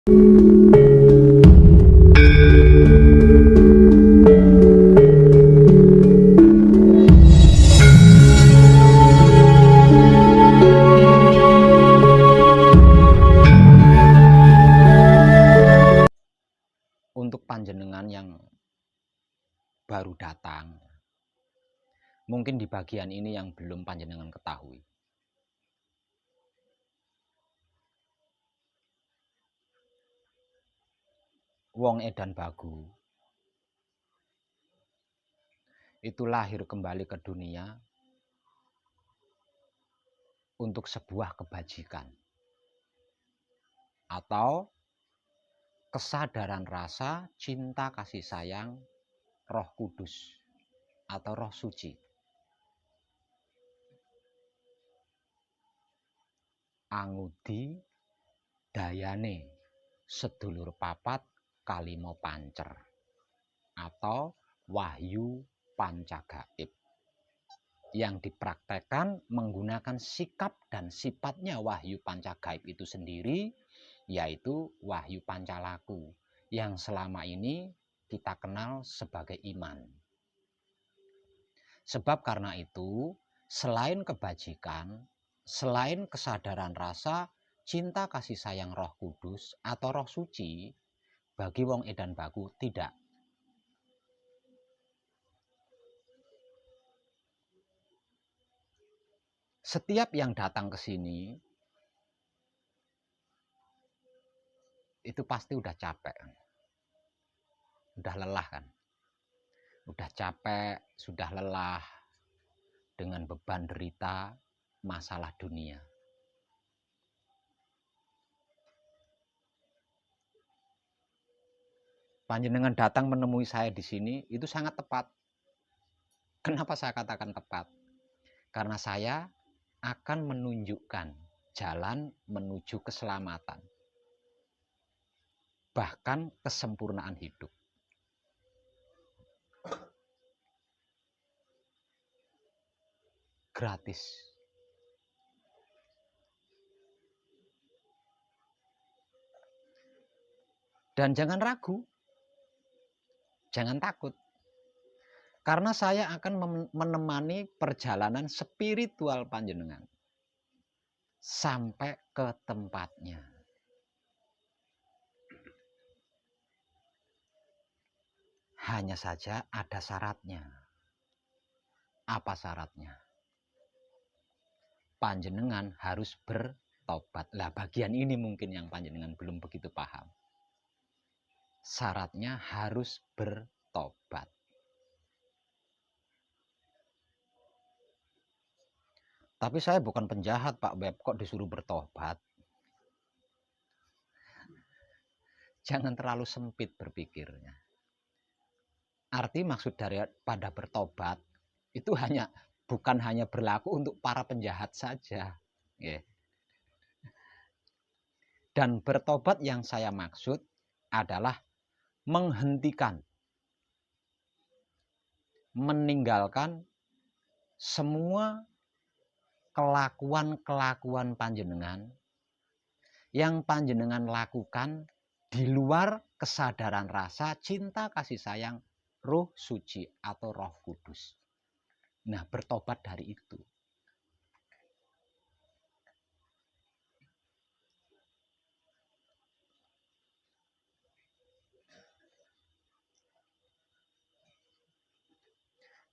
Untuk panjenengan yang baru datang, mungkin di bagian ini yang belum panjenengan ketahui. Wong Edan Bagu itu lahir kembali ke dunia untuk sebuah kebajikan atau kesadaran rasa cinta kasih sayang Roh Kudus atau Roh Suci. Angudi dayane sedulur papat kalimo pancer atau wahyu pancagaib yang dipraktekkan menggunakan sikap dan sifatnya wahyu pancagaib itu sendiri, yaitu wahyu pancalaku yang selama ini kita kenal sebagai iman. Sebab karena itu, selain kebajikan, selain kesadaran rasa cinta kasih sayang Roh Kudus atau Roh Suci, bagi wong Edan Bagu tidak. Setiap yang datang ke sini itu pasti udah capek, udah lelah kan, udah capek, sudah lelah dengan beban derita masalah dunia. Panjenengan datang menemui saya di sini itu sangat tepat. Kenapa saya katakan tepat? Karena saya akan menunjukkan jalan menuju keselamatan, bahkan kesempurnaan hidup. Gratis. Dan jangan ragu, jangan takut. Karena saya akan menemani perjalanan spiritual panjenengan sampai ke tempatnya. Hanya saja ada syaratnya. Apa syaratnya? Panjenengan harus bertobat. Lah bagian ini mungkin yang panjenengan belum begitu paham. Syaratnya harus bertobat. Tapi saya bukan penjahat, Pak Beb, kok disuruh bertobat? Jangan terlalu sempit berpikirnya. Arti maksud daripada bertobat itu bukan hanya berlaku untuk para penjahat saja. Dan bertobat yang saya maksud adalah menghentikan, meninggalkan semua kelakuan-kelakuan panjenengan yang panjenengan lakukan di luar kesadaran rasa cinta kasih sayang Roh Suci atau Roh Kudus. Nah, bertobat dari itu.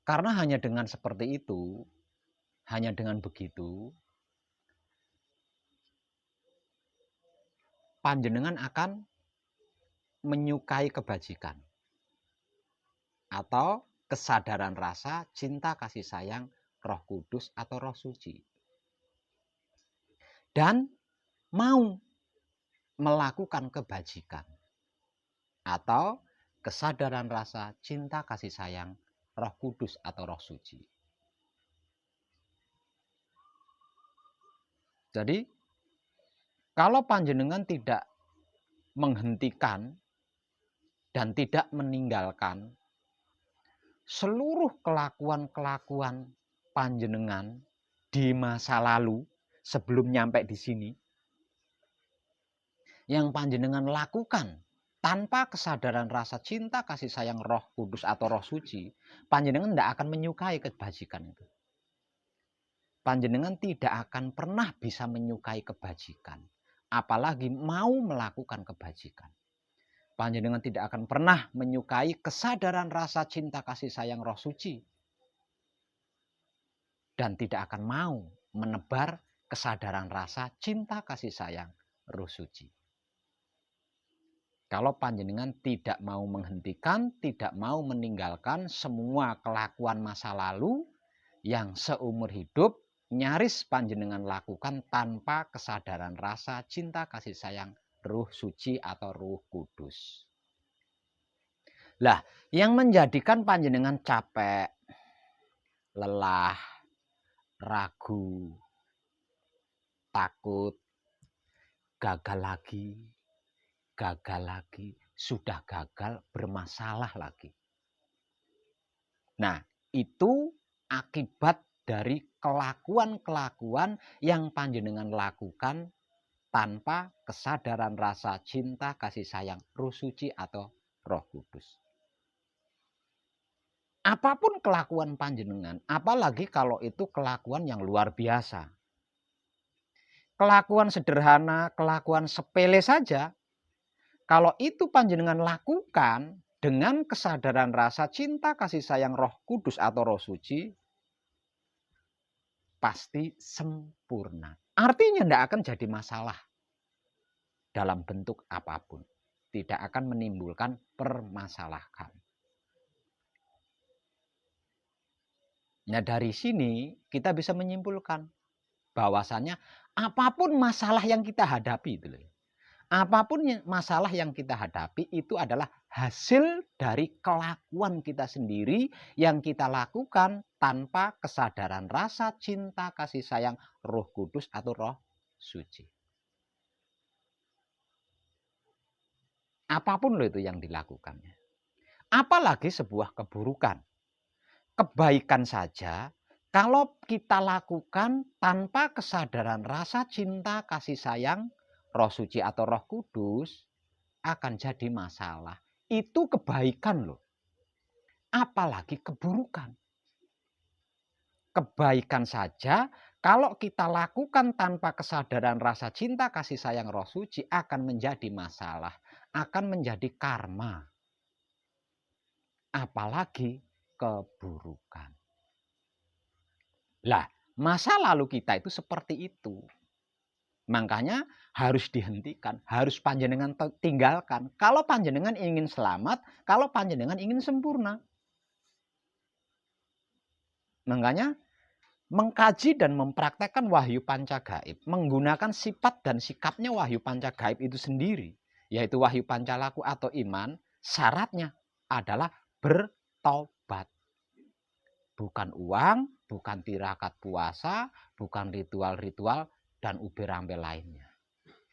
Karena hanya dengan seperti itu, hanya dengan begitu, panjenengan akan menyukai kebajikan atau kesadaran rasa cinta kasih sayang Roh Kudus atau Roh Suci. Dan mau melakukan kebajikan atau kesadaran rasa cinta kasih sayang Roh Kudus atau Roh Suci. Jadi, kalau panjenengan tidak menghentikan dan tidak meninggalkan seluruh kelakuan-kelakuan panjenengan di masa lalu sebelum nyampe di sini, yang panjenengan lakukan tanpa kesadaran rasa cinta kasih sayang Roh Kudus atau Roh Suci, panjenengan tidak akan menyukai kebajikan itu. Panjenengan tidak akan pernah bisa menyukai kebajikan, apalagi mau melakukan kebajikan. Panjenengan tidak akan pernah menyukai kesadaran rasa cinta kasih sayang Roh Suci. Dan tidak akan mau menebar kesadaran rasa cinta kasih sayang Roh Suci. Kalau panjenengan tidak mau menghentikan, tidak mau meninggalkan semua kelakuan masa lalu yang seumur hidup nyaris panjenengan lakukan tanpa kesadaran rasa cinta kasih sayang Roh Suci atau Roh Kudus. Lah, yang menjadikan panjenengan capek, lelah, ragu, takut, gagal lagi, sudah gagal, bermasalah lagi. Nah, itu akibat dari kelakuan-kelakuan yang panjenengan lakukan tanpa kesadaran rasa cinta kasih sayang Roh Suci atau Roh Kudus. Apapun kelakuan panjenengan, apalagi kalau itu kelakuan yang luar biasa. Kelakuan sederhana, kelakuan sepele saja, kalau itu panjenengan lakukan dengan kesadaran rasa cinta kasih sayang Roh Kudus atau Roh Suci, pasti sempurna. Artinya tidak akan jadi masalah dalam bentuk apapun. Tidak akan menimbulkan permasalahan. Nah, dari sini kita bisa menyimpulkan bahwasannya apapun masalah yang kita hadapi itu, apapun masalah yang kita hadapi itu adalah hasil dari kelakuan kita sendiri yang kita lakukan tanpa kesadaran rasa cinta kasih sayang Roh Kudus atau Roh Suci. Apapun loh itu yang dilakukannya. Apalagi sebuah keburukan. Kebaikan saja kalau kita lakukan tanpa kesadaran rasa cinta kasih sayang Roh Suci atau Roh Kudus akan jadi masalah. Itu kebaikan loh. Apalagi keburukan. Kebaikan saja kalau kita lakukan tanpa kesadaran rasa cinta kasih sayang Roh Suci akan menjadi masalah, akan menjadi karma. Apalagi keburukan. Lah, masa lalu kita itu seperti itu. Makanya harus dihentikan, harus panjenengan tinggalkan. Kalau panjenengan ingin selamat, kalau panjenengan ingin sempurna. Makanya mengkaji dan mempraktekkan wahyu pancagaib, menggunakan sifat dan sikapnya wahyu pancagaib itu sendiri, yaitu wahyu pancalaku atau iman, syaratnya adalah bertobat. Bukan uang, bukan tirakat puasa, bukan ritual-ritual dan uber-rambe lainnya.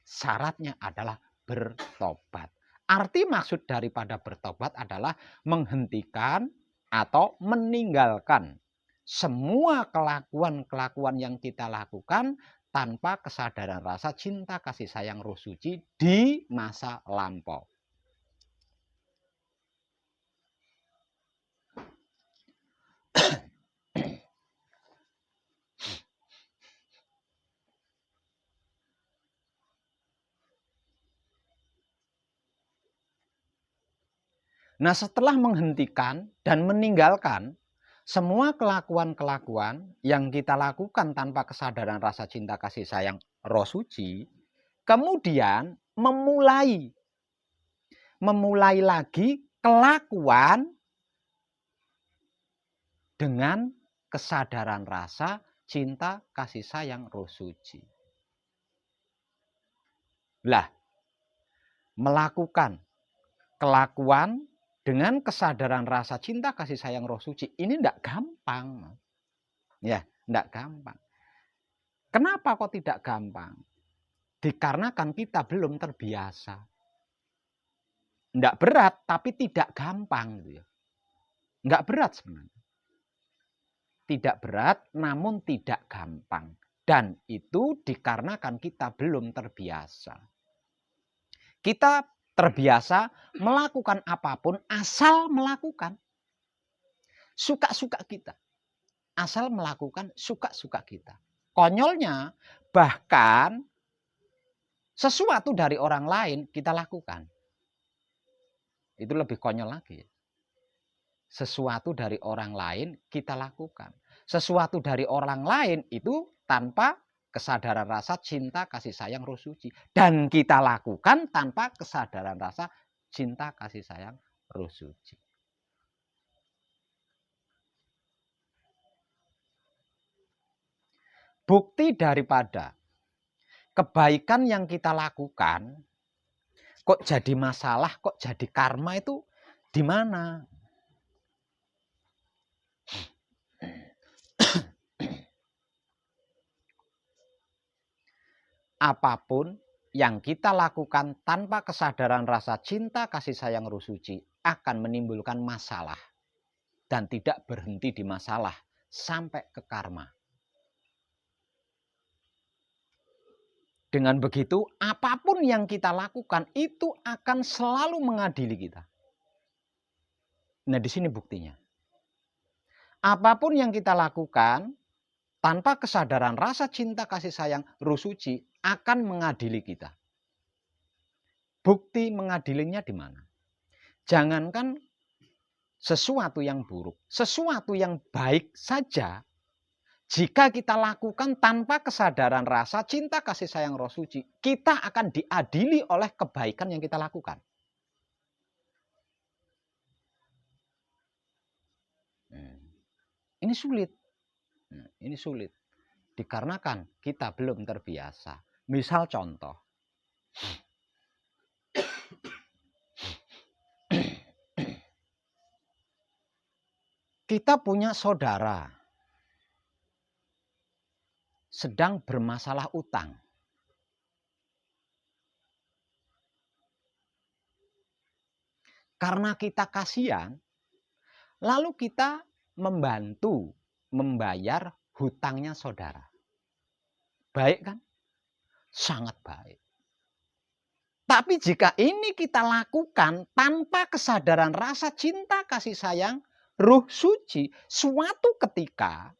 Syaratnya adalah bertobat. Arti maksud daripada bertobat adalah menghentikan atau meninggalkan semua kelakuan-kelakuan yang kita lakukan tanpa kesadaran rasa cinta kasih sayang Roh Suci di masa lampau. Nah, setelah menghentikan dan meninggalkan semua kelakuan-kelakuan yang kita lakukan tanpa kesadaran rasa cinta kasih sayang Roh Suci, kemudian memulai lagi kelakuan dengan kesadaran rasa cinta kasih sayang Roh Suci. Lah, melakukan kelakuan dengan kesadaran rasa cinta kasih sayang Roh Suci ini tidak gampang. Ya, tidak gampang. Kenapa kok tidak gampang? Dikarenakan kita belum terbiasa. Tidak berat, tapi tidak gampang. Tidak berat sebenarnya. Tidak berat, namun tidak gampang. Dan itu dikarenakan kita belum terbiasa. Kita terbiasa melakukan apapun asal melakukan. Suka-suka kita. Asal melakukan suka-suka kita. Konyolnya, bahkan sesuatu dari orang lain kita lakukan. Itu lebih konyol lagi. Sesuatu dari orang lain kita lakukan. Sesuatu dari orang lain itu tanpa kesadaran rasa cinta, kasih sayang, roh suci. Dan kita lakukan tanpa kesadaran rasa cinta, kasih sayang, roh suci. Bukti daripada kebaikan yang kita lakukan kok jadi masalah, kok jadi karma itu di mana? Apapun yang kita lakukan tanpa kesadaran rasa cinta, kasih sayang, roh suci akan menimbulkan masalah dan tidak berhenti di masalah sampai ke karma. Dengan begitu, apapun yang kita lakukan itu akan selalu mengadili kita. Nah, di sini buktinya. Apapun yang kita lakukan tanpa kesadaran rasa cinta, kasih sayang, roh suci akan mengadili kita. Bukti mengadilinya di mana? Jangankan sesuatu yang buruk, sesuatu yang baik saja jika kita lakukan tanpa kesadaran rasa cinta, kasih sayang, roh suci, kita akan diadili oleh kebaikan yang kita lakukan. Ini sulit. Ini sulit. Dikarenakan kita belum terbiasa. Misal contoh. Kita punya saudara sedang bermasalah utang. Karena kita kasihan, lalu kita membantu membayar hutangnya saudara. Baik kan? Sangat baik. Tapi jika ini kita lakukan tanpa kesadaran rasa cinta, kasih sayang, roh suci, suatu ketika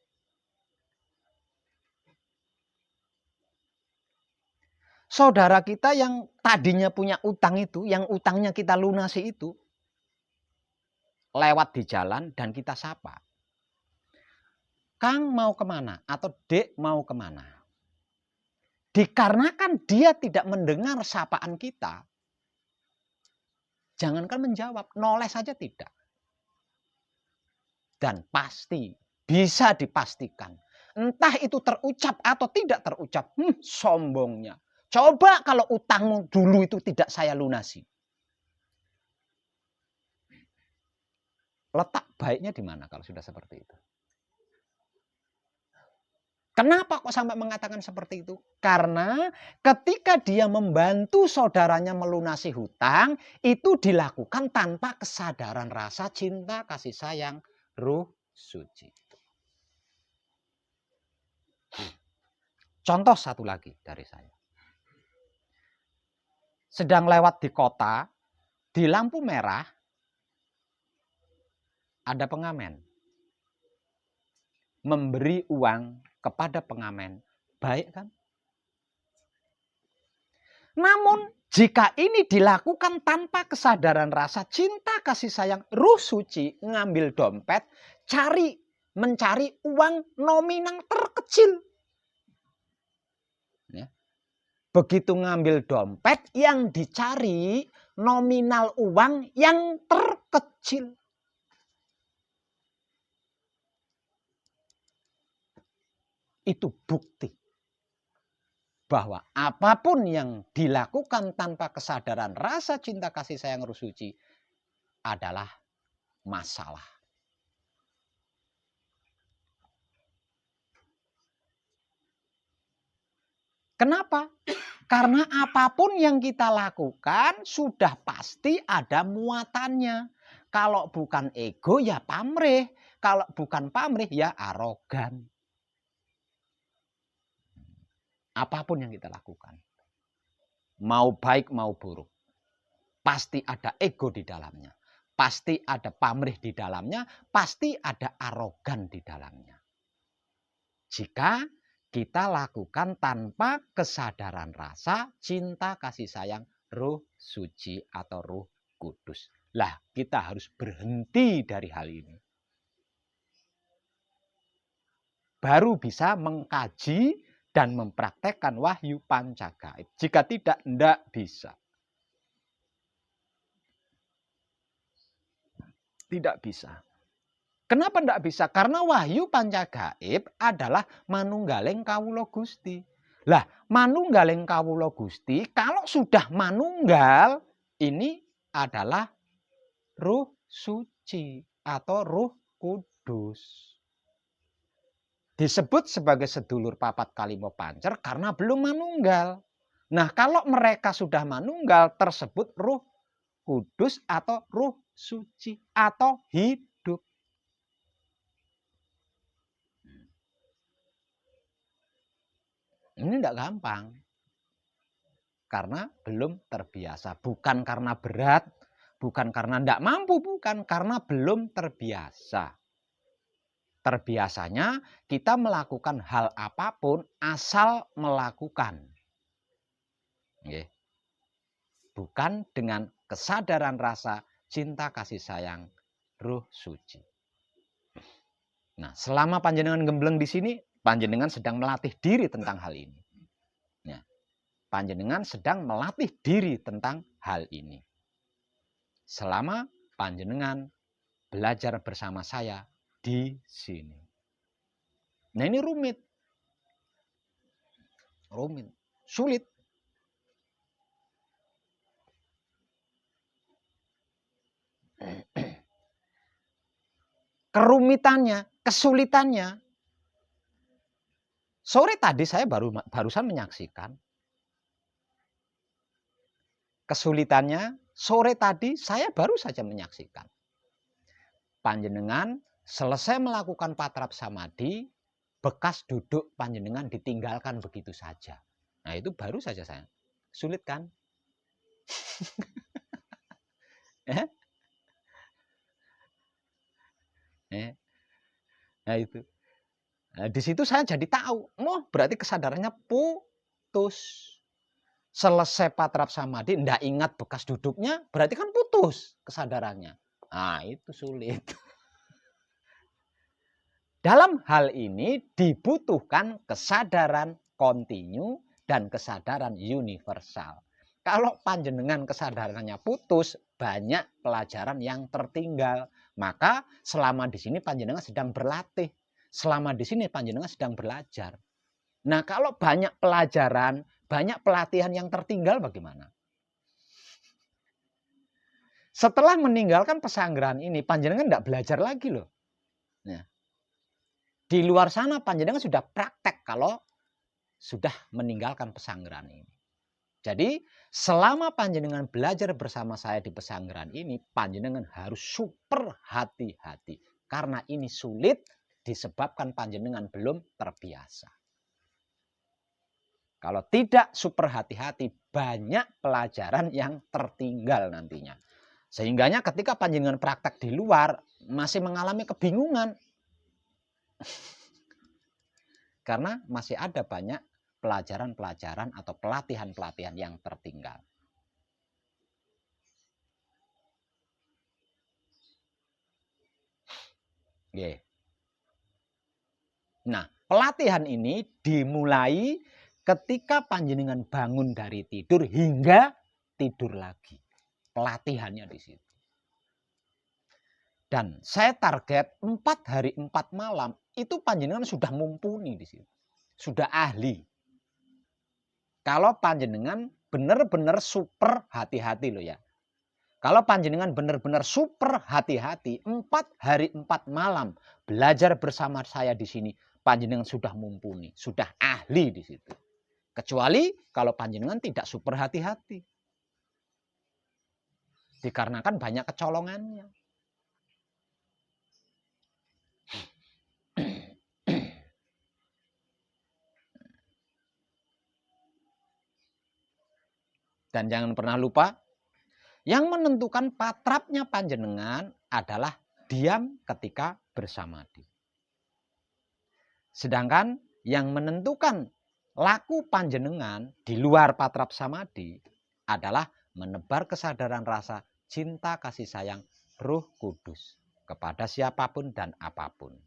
saudara kita yang tadinya punya utang itu, yang utangnya kita lunasi itu, lewat di jalan dan kita sapa. Kang mau kemana? Atau Dek mau kemana? Dikarenakan dia tidak mendengar sapaan kita, jangankan menjawab, noleh saja tidak. Dan pasti, bisa dipastikan, entah itu terucap atau tidak terucap, sombongnya. Coba kalau utangmu dulu itu tidak saya lunasi. Letak baiknya di mana kalau sudah seperti itu? Kenapa kok sampai mengatakan seperti itu? Karena ketika dia membantu saudaranya melunasi hutang, itu dilakukan tanpa kesadaran rasa cinta, kasih sayang, roh suci. Contoh satu lagi dari saya. Sedang lewat di kota, di lampu merah, ada pengamen. Memberi uang kepada pengamen, baik kan? Namun jika ini dilakukan tanpa kesadaran rasa cinta, kasih sayang, roh suci, ngambil dompet, mencari uang nominal terkecil. Ya. Begitu ngambil dompet, yang dicari nominal uang yang terkecil. Itu bukti bahwa apapun yang dilakukan tanpa kesadaran rasa cinta, kasih sayang, roh suci adalah masalah. Kenapa? Karena apapun yang kita lakukan sudah pasti ada muatannya. Kalau bukan ego ya pamrih, kalau bukan pamrih ya arogan. Apapun yang kita lakukan, mau baik mau buruk, pasti ada ego di dalamnya, pasti ada pamrih di dalamnya, pasti ada arogan di dalamnya. Jika kita lakukan tanpa kesadaran rasa, cinta, kasih sayang, Roh Suci atau Roh Kudus. Lah, kita harus berhenti dari hal ini. Baru bisa mengkaji dan mempraktekkan wahyu pancagaib. Jika tidak bisa. Tidak bisa. Kenapa tidak bisa? Karena wahyu pancagaib adalah manunggaling kawula Gusti. Lah, manunggaling kawula Gusti, kalau sudah manunggal, ini adalah Roh Suci atau Roh Kudus. Disebut sebagai sedulur papat kalimo pancer karena belum manunggal. Nah, kalau mereka sudah manunggal, tersebut Roh Kudus atau Roh Suci atau hidup. Ini tidak gampang. Karena belum terbiasa. Bukan karena berat, bukan karena tidak mampu, bukan. Karena belum terbiasa. Terbiasanya kita melakukan hal apapun asal melakukan. Bukan dengan kesadaran rasa, cinta, kasih sayang, Roh Suci. Nah, selama panjenengan gembleng di sini, panjenengan sedang melatih diri tentang hal ini. Ya, panjenengan sedang melatih diri tentang hal ini. Selama panjenengan belajar bersama saya di sini. Nah, ini rumit. Sulit. Kerumitannya, kesulitannya. Sore tadi saya barusan menyaksikan. Kesulitannya, sore tadi saya baru saja menyaksikan. Panjenengan selesai melakukan patrap samadhi, bekas duduk panjenengan ditinggalkan begitu saja. Nah, itu baru saja saya. Sulit kan? Nah, itu. Nah, di situ saya jadi tahu, berarti kesadarannya putus. Selesai patrap samadhi, tidak ingat bekas duduknya, berarti kan putus kesadarannya. Nah, itu sulit. Dalam hal ini dibutuhkan kesadaran kontinu dan kesadaran universal. Kalau panjenengan kesadarannya putus, banyak pelajaran yang tertinggal. Maka selama di sini panjenengan sedang berlatih. Selama di sini panjenengan sedang belajar. Nah, kalau banyak pelajaran, banyak pelatihan yang tertinggal bagaimana? Setelah meninggalkan pesanggrahan ini, panjenengan tidak belajar lagi loh. Nah, di luar sana panjenengan sudah praktek kalau sudah meninggalkan pesanggrahan ini. Jadi selama panjenengan belajar bersama saya di pesanggrahan ini, panjenengan harus super hati-hati. Karena ini sulit disebabkan panjenengan belum terbiasa. Kalau tidak super hati-hati, banyak pelajaran yang tertinggal nantinya. Sehingganya ketika panjenengan praktek di luar, masih mengalami kebingungan. Karena masih ada banyak pelajaran-pelajaran atau pelatihan-pelatihan yang tertinggal. Nah, pelatihan ini dimulai ketika panjenengan bangun dari tidur hingga tidur lagi. Pelatihannya di situ. Dan saya target 4 hari 4 malam itu panjenengan sudah mumpuni di situ. Sudah ahli. Kalau panjenengan benar-benar super hati-hati loh ya. Kalau panjenengan benar-benar super hati-hati, 4 hari 4 malam belajar bersama saya di sini, panjenengan sudah mumpuni, sudah ahli di situ. Kecuali kalau panjenengan tidak super hati-hati. Dikarenakan banyak kecolongannya. Dan jangan pernah lupa, Yang menentukan patrapnya panjenengan adalah diam ketika bersamadi. Sedangkan yang menentukan laku panjenengan di luar patrap samadi adalah menebar kesadaran rasa cinta kasih sayang Roh Kudus kepada siapapun dan apapun.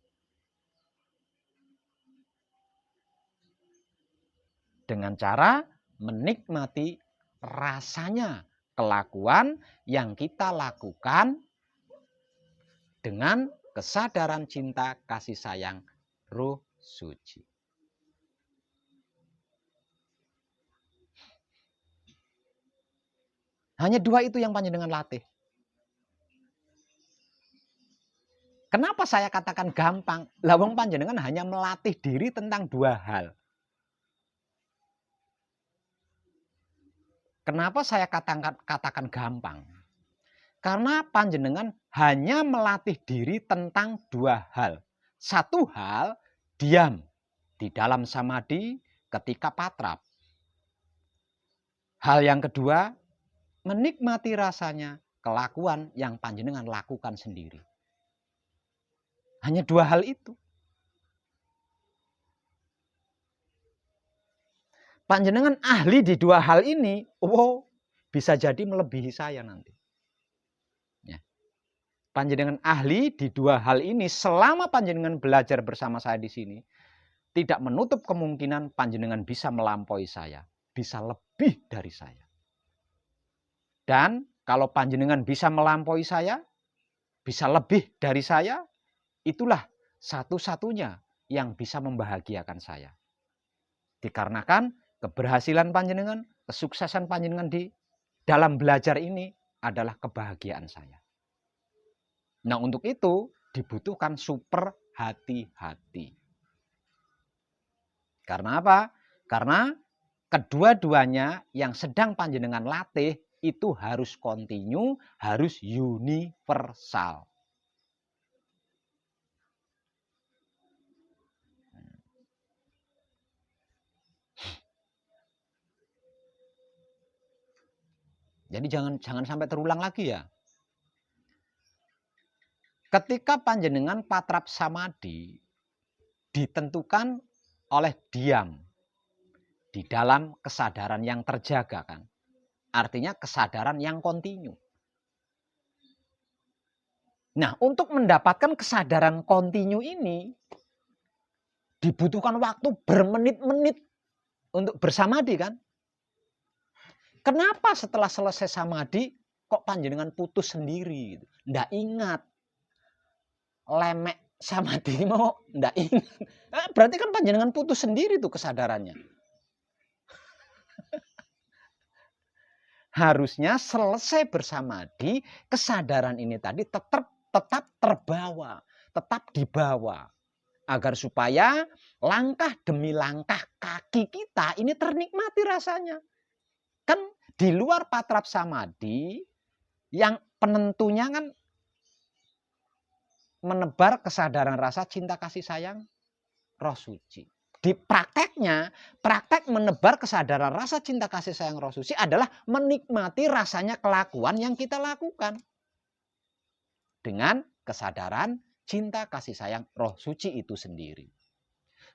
Dengan cara menikmati rasanya kelakuan yang kita lakukan dengan kesadaran cinta kasih sayang Roh Suci. Hanya dua itu yang panjenengan latih. Kenapa saya katakan gampang? Lawang panjenengan hanya melatih diri tentang dua hal. Kenapa saya katakan gampang? Karena panjenengan hanya melatih diri tentang dua hal. Satu hal, diam di dalam samadi ketika patrap. Hal yang kedua, menikmati rasanya kelakuan yang panjenengan lakukan sendiri. Hanya dua hal itu. Panjenengan ahli di dua hal ini, bisa jadi melebihi saya nanti. Ya. Panjenengan ahli di dua hal ini selama panjenengan belajar bersama saya di sini, tidak menutup kemungkinan panjenengan bisa melampaui saya, bisa lebih dari saya. Dan kalau panjenengan bisa melampaui saya, bisa lebih dari saya, itulah satu-satunya yang bisa membahagiakan saya. Dikarenakan keberhasilan panjenengan, kesuksesan panjenengan di dalam belajar ini adalah kebahagiaan saya. Nah, untuk itu dibutuhkan super hati-hati. Karena apa? Karena kedua-duanya yang sedang panjenengan latih itu harus kontinu, harus universal. Jadi jangan sampai terulang lagi ya. Ketika panjenengan patrap samadi ditentukan oleh diam di dalam kesadaran yang terjaga kan. Artinya kesadaran yang kontinu. Nah, untuk mendapatkan kesadaran kontinu ini dibutuhkan waktu bermenit-menit untuk bersamadi kan. Kenapa setelah selesai samadi kok panjenengan putus sendiri? Nggak ingat. Lemek samadi mau nggak ingat. Berarti kan panjenengan putus sendiri tuh kesadarannya. Harusnya selesai bersamadi, kesadaran ini tadi tetap terbawa, tetap dibawa. Agar supaya langkah demi langkah kaki kita ini ternikmati rasanya. Kan di luar patrap samadi yang penentunya kan menebar kesadaran rasa cinta kasih sayang Roh Suci. Di prakteknya, praktek menebar kesadaran rasa cinta kasih sayang Roh Suci adalah menikmati rasanya kelakuan yang kita lakukan. Dengan kesadaran cinta kasih sayang Roh Suci itu sendiri.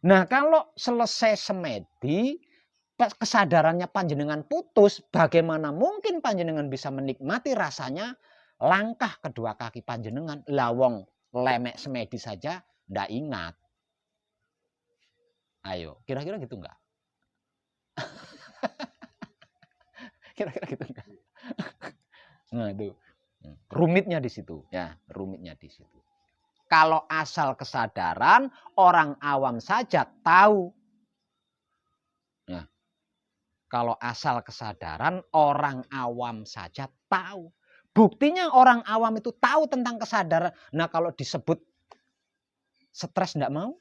Nah, kalau selesai semedi, kesadarannya panjenengan putus, bagaimana mungkin panjenengan bisa menikmati rasanya langkah kedua kaki panjenengan? Lawong lemek semedi saja ndak ingat. Ayo, kira-kira gitu enggak? Kira-kira gitu enggak? Nah, itu rumitnya di situ, ya, rumitnya di situ. Kalau asal kesadaran, orang awam saja tahu. Nah, kalau asal kesadaran, orang awam saja tahu. Buktinya orang awam itu tahu tentang kesadaran. Nah, kalau disebut stres enggak mau.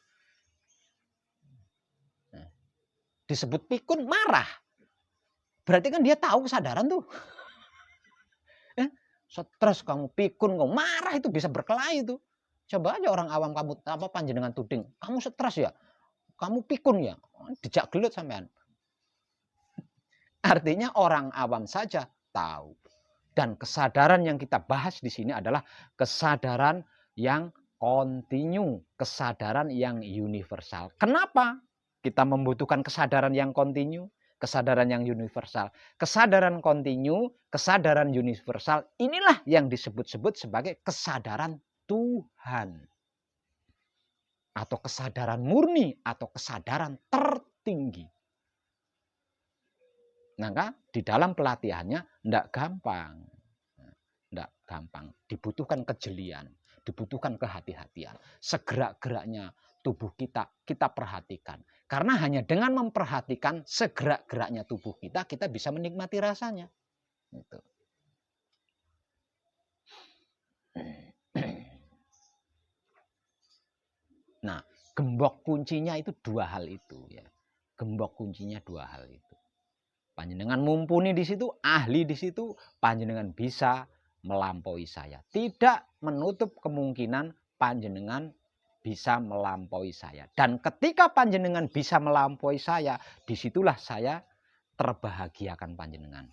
Nah, disebut pikun marah. Berarti kan dia tahu kesadaran tuh. Stres kamu, pikun kamu, marah itu bisa berkelahi itu. Coba aja orang awam kamu panjenengan tuding, kamu stres ya, kamu pikun ya, dijak gelut sampean. Artinya orang awam saja tahu. Dan kesadaran yang kita bahas di sini adalah kesadaran yang kontinu, kesadaran yang universal. Kenapa kita membutuhkan kesadaran yang kontinu, kesadaran yang universal? Kesadaran kontinu, kesadaran universal, inilah yang disebut-sebut sebagai kesadaran Tuhan. Atau kesadaran murni, atau kesadaran tertinggi. Maka di dalam pelatihannya tidak gampang. Tidak gampang. Dibutuhkan kejelian, dibutuhkan kehati-hatian. Segerak-geraknya tubuh kita perhatikan. Karena hanya dengan memperhatikan segerak-geraknya tubuh kita bisa menikmati rasanya. Gitu. Nah, gembok kuncinya itu dua hal itu ya. Gembok kuncinya dua hal itu. Panjenengan mumpuni di situ, ahli di situ, panjenengan bisa melampaui saya. Tidak menutup kemungkinan panjenengan bisa melampaui saya. Dan ketika panjenengan bisa melampaui saya, disitulah saya terbahagiakan panjenengan.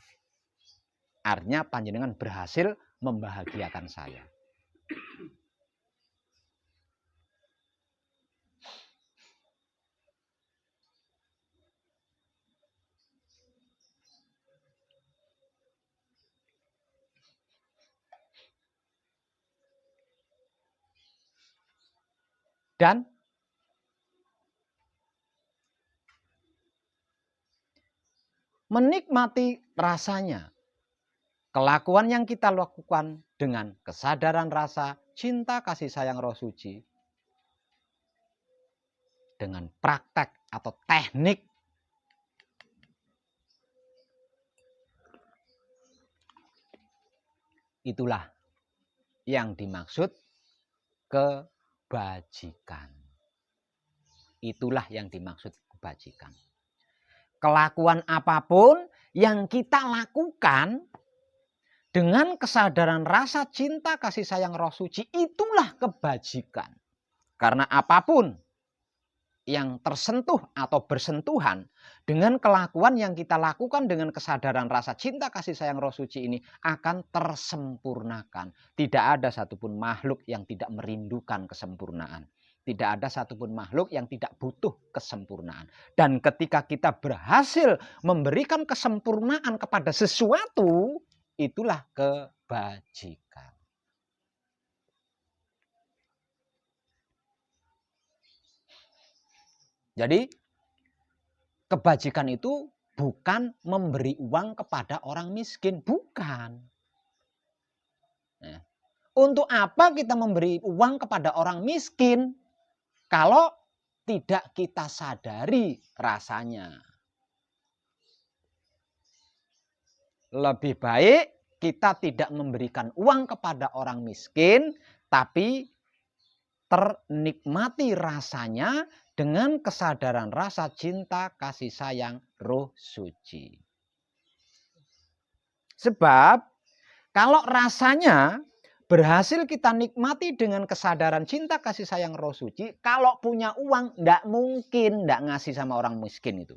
Artinya panjenengan berhasil membahagiakan saya. Dan menikmati rasanya. Kelakuan yang kita lakukan dengan kesadaran rasa, cinta, kasih sayang Roh Suci. Dengan praktek atau teknik. Itulah yang dimaksud kebajikan. Itulah yang dimaksud kebajikan. Kelakuan apapun yang kita lakukan dengan kesadaran rasa cinta kasih sayang Roh Suci, itulah kebajikan. Karena apapun yang tersentuh atau bersentuhan dengan kelakuan yang kita lakukan dengan kesadaran rasa cinta kasih sayang Roh Suci ini akan tersempurnakan. Tidak ada satupun makhluk yang tidak merindukan kesempurnaan. Tidak ada satupun makhluk yang tidak butuh kesempurnaan. Dan ketika kita berhasil memberikan kesempurnaan kepada sesuatu, itulah kebajikan. Jadi kebajikan itu bukan memberi uang kepada orang miskin, bukan. Nah, untuk apa kita memberi uang kepada orang miskin kalau tidak kita sadari rasanya? Lebih baik kita tidak memberikan uang kepada orang miskin, tapi ternikmati rasanya dengan kesadaran rasa cinta, kasih sayang, Roh Suci. Sebab kalau rasanya berhasil kita nikmati dengan kesadaran cinta, kasih sayang, Roh Suci, kalau punya uang tidak mungkin tidak ngasih sama orang miskin itu.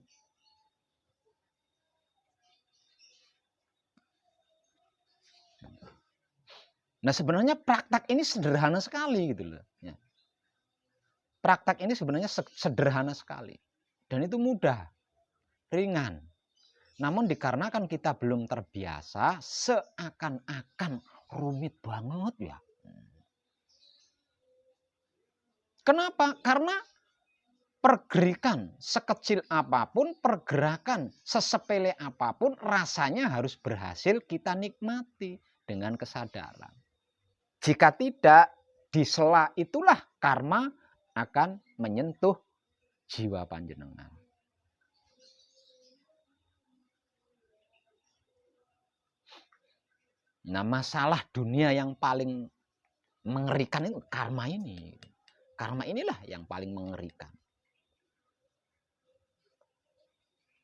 Nah sebenarnya praktek ini sederhana sekali gitu loh. Praktek ini sebenarnya sederhana sekali. Dan itu mudah, ringan. Namun dikarenakan kita belum terbiasa, seakan-akan rumit banget ya. Kenapa? Karena pergerakan sekecil apapun, pergerakan sesepele apapun, rasanya harus berhasil kita nikmati dengan kesadaran. Jika tidak, di sela itulah karma akan menyentuh jiwa panjenengan. Nah, masalah dunia yang paling mengerikan itu karma ini. Karma inilah yang paling mengerikan.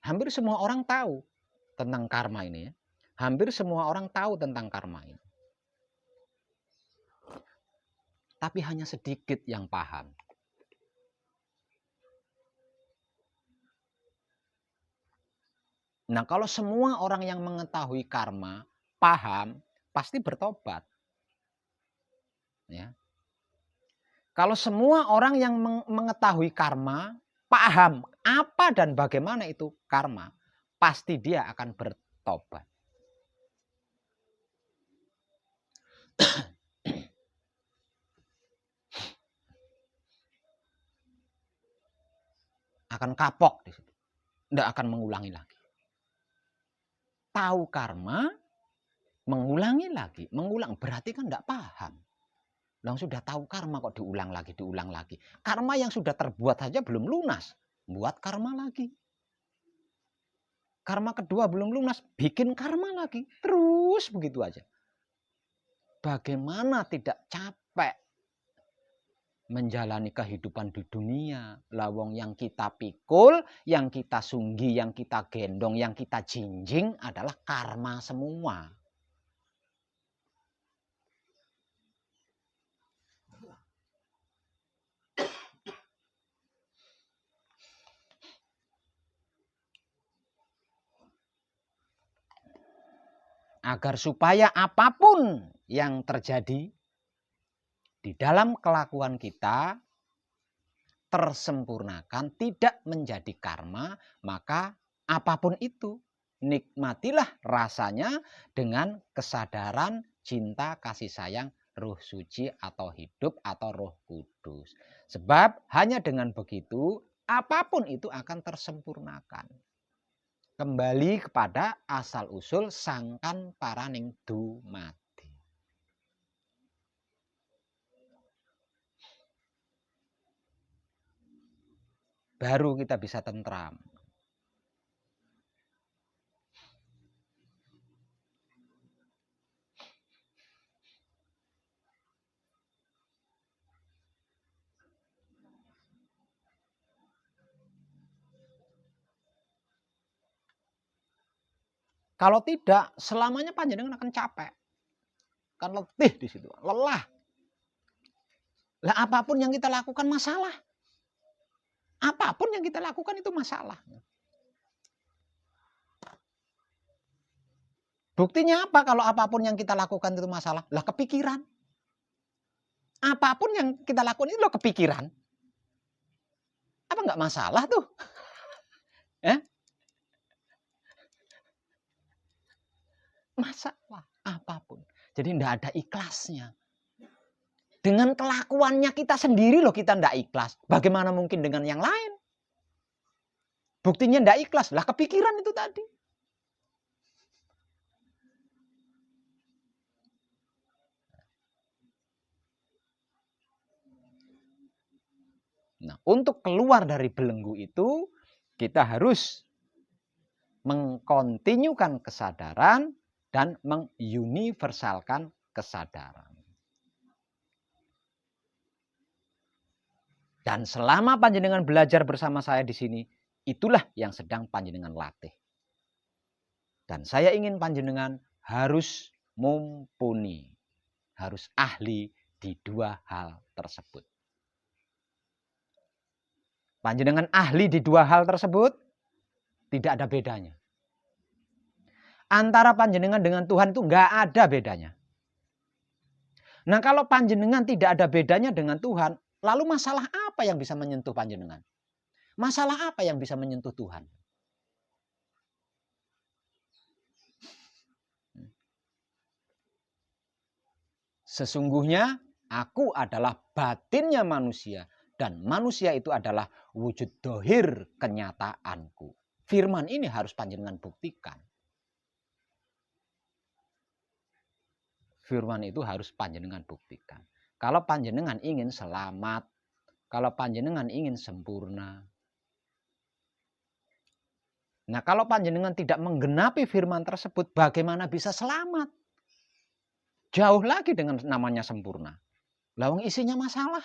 Hampir semua orang tahu tentang karma ini ya. Hampir semua orang tahu tentang karma ini. Tapi hanya sedikit yang paham. Nah, kalau semua orang yang mengetahui karma paham, pasti bertobat. Ya. Kalau semua orang yang mengetahui karma, paham apa dan bagaimana itu karma, pasti dia akan bertobat. Akan kapok di situ. Tidak akan mengulangi lagi. Tahu karma, mengulangi lagi. Mengulang berarti kan tidak paham. Yang sudah tahu karma kok diulang lagi, diulang lagi. Karma yang sudah terbuat saja belum lunas. Buat karma lagi. Karma kedua belum lunas, bikin karma lagi. Terus begitu aja. Bagaimana tidak capek menjalani kehidupan di dunia. Lawong yang kita pikul, yang kita sunggi, yang kita gendong, yang kita jinjing adalah karma semua. Agar supaya apapun yang terjadi di dalam kelakuan kita tersempurnakan, tidak menjadi karma, maka apapun itu nikmatilah rasanya dengan kesadaran cinta kasih sayang Roh Suci atau hidup atau Roh Kudus. Sebab hanya dengan begitu apapun itu akan tersempurnakan. Kembali kepada asal usul sangkan paraning dumadi. Baru kita bisa tentram. Kalau tidak, selamanya panjenengan akan capek. Kan letih di situ, lelah. Lah apapun yang kita lakukan masalah. Apapun yang kita lakukan itu masalah. Buktinya apa kalau apapun yang kita lakukan itu masalah? Lah kepikiran. Apapun yang kita lakukan itu lo kepikiran. Apa enggak masalah tuh? Masalah apapun. Jadi enggak ada ikhlasnya. Dengan kelakuannya kita sendiri loh kita enggak ikhlas. Bagaimana mungkin dengan yang lain? Buktinya enggak ikhlas. Lah kepikiran itu tadi. Nah, untuk keluar dari belenggu itu, kita harus mengkontinyukan kesadaran dan menguniversalkan kesadaran. Dan selama panjenengan belajar bersama saya di sini, itulah yang sedang panjenengan latih. Dan saya ingin panjenengan harus mumpuni, harus ahli di dua hal tersebut. Panjenengan ahli di dua hal tersebut, tidak ada bedanya. Antara panjenengan dengan Tuhan itu nggak ada bedanya. Nah kalau panjenengan tidak ada bedanya dengan Tuhan, lalu masalah apa yang bisa menyentuh panjenengan? Masalah apa yang bisa menyentuh Tuhan? Sesungguhnya aku adalah batinnya manusia. Dan manusia itu adalah wujud dohir kenyataanku. Firman ini harus panjenengan buktikan. Firman itu harus panjenengan buktikan. Kalau panjenengan ingin selamat, kalau panjenengan ingin sempurna. Nah kalau panjenengan tidak menggenapi firman tersebut, bagaimana bisa selamat? Jauh lagi dengan namanya sempurna. Lawang isinya masalah.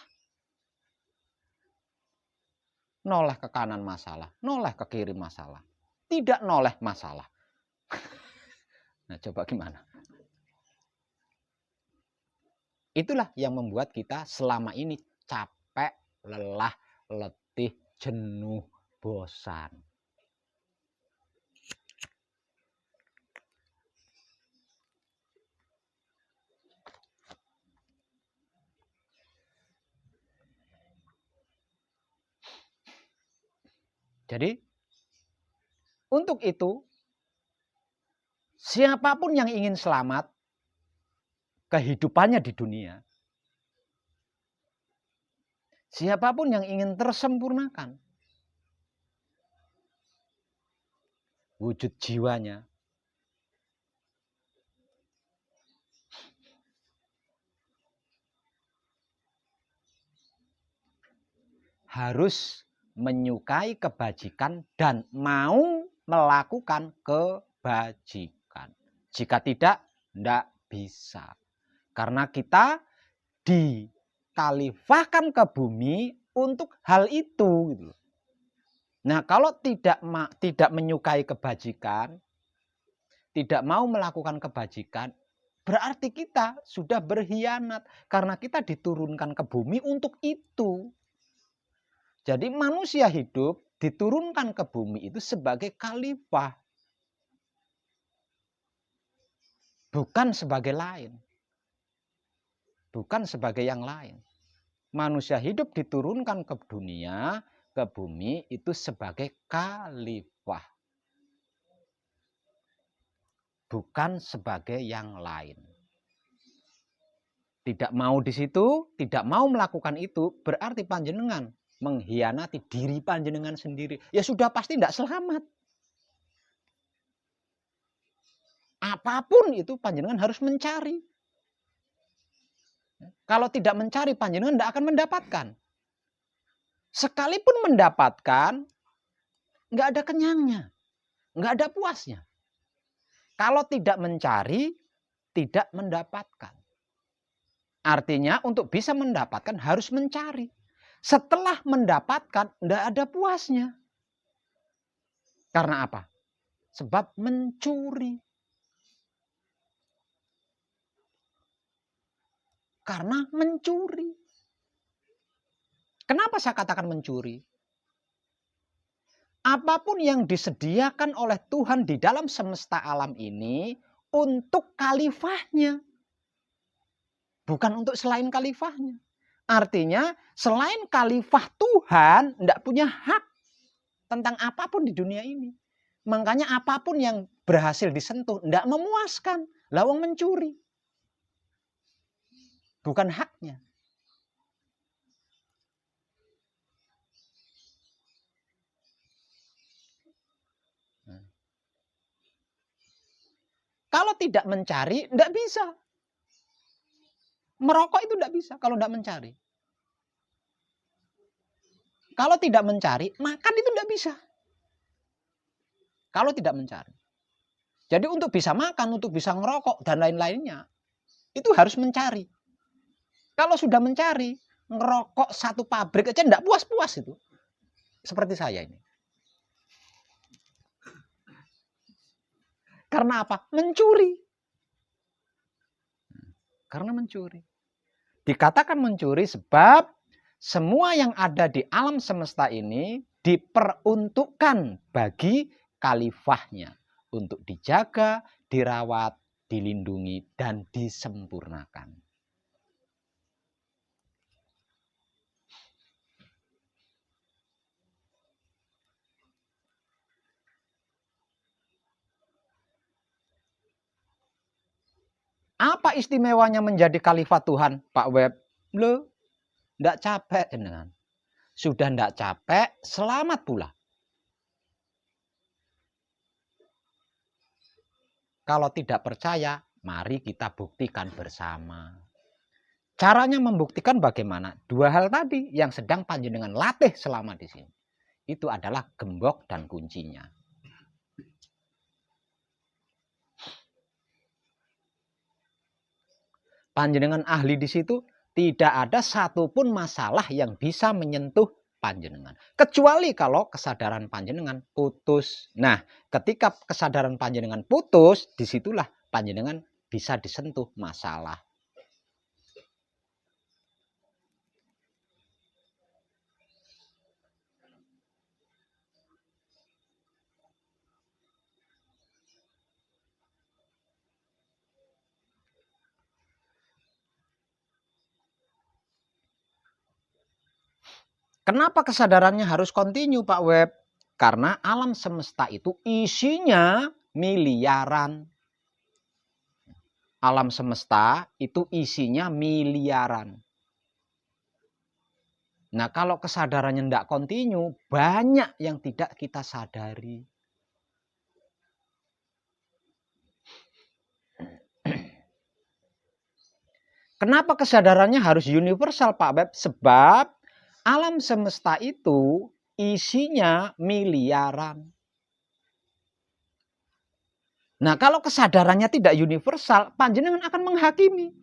Noleh ke kanan masalah, noleh ke kiri masalah. Tidak noleh masalah. Nah coba gimana? Itulah yang membuat kita selama ini capek, lelah, letih, jenuh, bosan. Jadi untuk itu siapapun yang ingin selamat kehidupannya di dunia, siapapun yang ingin tersempurnakan wujud jiwanya, harus menyukai kebajikan dan mau melakukan kebajikan. Jika tidak bisa. Karena kita dikalifahkan ke bumi untuk hal itu. Nah, kalau tidak menyukai kebajikan, tidak mau melakukan kebajikan, berarti kita sudah berkhianat. Karena kita diturunkan ke bumi untuk itu. Jadi manusia hidup diturunkan ke bumi itu sebagai khalifah. Bukan sebagai lain. Bukan sebagai yang lain. Manusia hidup diturunkan ke dunia, ke bumi itu sebagai khalifah. Bukan sebagai yang lain. Tidak mau di situ, tidak mau melakukan itu, berarti panjenengan mengkhianati diri panjenengan sendiri. Ya sudah pasti tidak selamat. Apapun itu panjenengan harus mencari. Kalau tidak mencari, panjenengan tidak akan mendapatkan. Sekalipun mendapatkan, nggak ada kenyangnya, nggak ada puasnya. Kalau tidak mencari, tidak mendapatkan. Artinya untuk bisa mendapatkan harus mencari. Setelah mendapatkan, tidak ada puasnya. Karena apa? Sebab mencuri. Karena mencuri. Kenapa saya katakan mencuri? Apapun yang disediakan oleh Tuhan di dalam semesta alam ini untuk khalifahnya. Bukan untuk selain khalifahnya. Artinya selain khalifah Tuhan tidak punya hak tentang apapun di dunia ini. Makanya apapun yang berhasil disentuh tidak memuaskan. Lawang mencuri. Bukan haknya. Kalau tidak mencari, tidak bisa. Merokok itu tidak bisa kalau tidak mencari. Kalau tidak mencari, makan itu tidak bisa. Kalau tidak mencari. Jadi untuk bisa makan, untuk bisa ngerokok, dan lain-lainnya, itu harus mencari. Kalau sudah mencari, ngerokok satu pabrik aja tidak puas-puas itu. Seperti saya ini. Karena apa? Mencuri. Karena mencuri. Dikatakan mencuri sebab semua yang ada di alam semesta ini diperuntukkan bagi khalifahnya untuk dijaga, dirawat, dilindungi, dan disempurnakan. Apa istimewanya menjadi khalifah Tuhan, Pak Web? Loh, enggak capek jenengan. Sudah enggak capek, selamat pula. Kalau tidak percaya, mari kita buktikan bersama. Caranya membuktikan bagaimana? Dua hal tadi yang sedang panjenengan latih selama di sini. Itu adalah gembok dan kuncinya. Panjenengan ahli di situ, tidak ada satupun masalah yang bisa menyentuh panjenengan. Kecuali kalau kesadaran panjenengan putus. Nah, ketika kesadaran panjenengan putus, disitulah panjenengan bisa disentuh masalah. Kenapa kesadarannya harus kontinu, Pak Web? Karena alam semesta itu isinya miliaran. Alam semesta itu isinya miliaran. Nah, kalau kesadarannya tidak kontinu, banyak yang tidak kita sadari. Kenapa kesadarannya harus universal, Pak Beb? Sebab alam semesta itu isinya miliaran. Nah, kalau kesadarannya tidak universal, panjenengan akan menghakimi.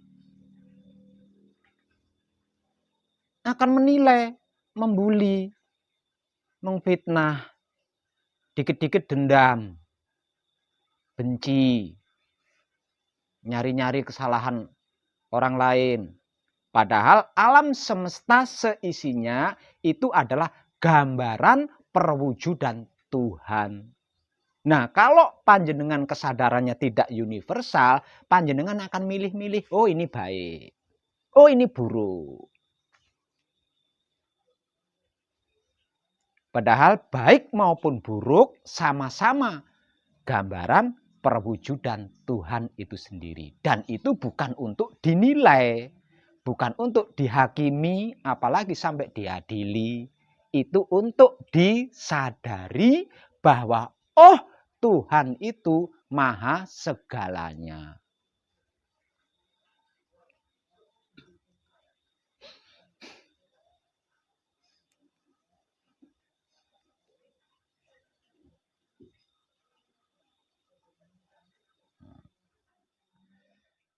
Akan menilai, membuli, mengfitnah, dikit-dikit dendam, benci, nyari-nyari kesalahan orang lain. Padahal alam semesta seisinya itu adalah gambaran perwujudan Tuhan. Nah, kalau panjenengan kesadarannya tidak universal, panjenengan akan milih-milih, oh ini baik, oh ini buruk. Padahal baik maupun buruk sama-sama gambaran perwujudan Tuhan itu sendiri. Dan itu bukan untuk dinilai, bukan untuk dihakimi, apalagi sampai diadili. Itu untuk disadari bahwa oh Tuhan itu maha segalanya.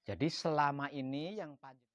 Jadi selama ini yang